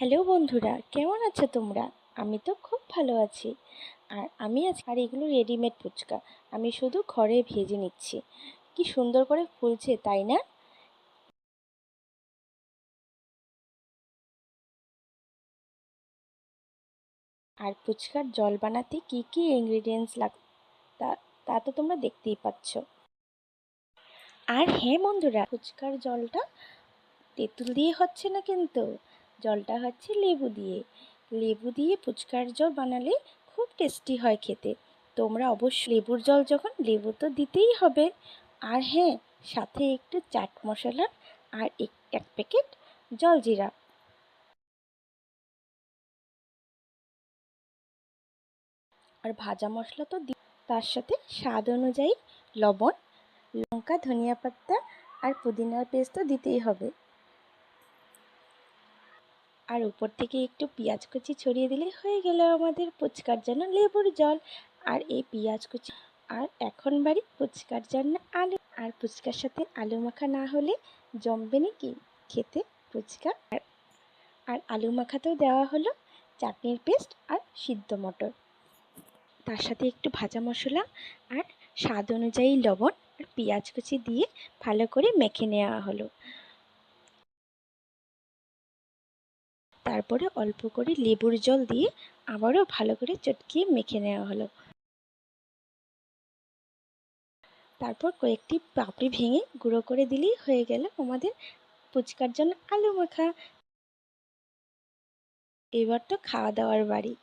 Hello বন্ধুরা, কেমন আছো তোমরা? আমি তো খুব ভালো আছি। আর এগুলো রেডিমেড ফুচকা, আমি শুধু ঘরে ভেজে নিচ্ছি। কি সুন্দর করে ফুলছে, তাই না? আর ফুচকার জল বানাতে কি কি ইনগ্রেডিয়েন্টস তা তা তো তোমরা দেখতেই পাচ্ছ। আর হ্যাঁ বন্ধুরা, ফুচকার জলটা তেঁতুল দিয়ে হচ্ছে না কিন্তু, জলটা হচ্ছে লেবু দিয়ে। লেবু দিয়ে ফুচকার জল বানালে খুব টেস্টি হয় খেতে। তোমরা অবশ্যই লেবুর জল যখন, লেবু তো দিতেই হবে। আর হ্যাঁ, সাথে একটু চাট মশলা আর এক প্যাকেট জলজিরা। আর ভাজা মশলা তো তার সাথে স্বাদ অনুযায়ী লবণ, লঙ্কা, ধনিয়া পাতা আর পুদিনার পেস্ট তো দিতেই হবে। আর উপর থেকে একটু পেঁয়াজ কুচি ছড়িয়ে দিলে হয়ে গেল আমাদের ফুচকার জন্য লেবুর জল। আর এই পেঁয়াজ কুচি আর এখন বাড়ি ফুচকার জন্য আলু। আর ফুচকার সাথে আলু মাখা না হলে জমবে নাকি খেতে ফুচকা। আর আলু মাখাতেও দেওয়া হলো চাটনির পেস্ট আর সিদ্ধ মটর। তার সাথে একটু ভাজা মশলা আর স্বাদ অনুযায়ী লবণ আর পেঁয়াজ কুচি দিয়ে ভালো করে মেখে নেওয়া হলো। তারপরে অল্প করে লেবুর জল দিয়ে আবারও ভালো করে চটকিয়ে মেখে নেওয়া হলো। তারপর কয়েকটি পাপড়ি ভেঙে গুঁড়ো করে দিলেই হয়ে গেল আমাদের ফুচকার জন্য আলু মাখা। এবার তো খাওয়া দাওয়ার বাড়ি।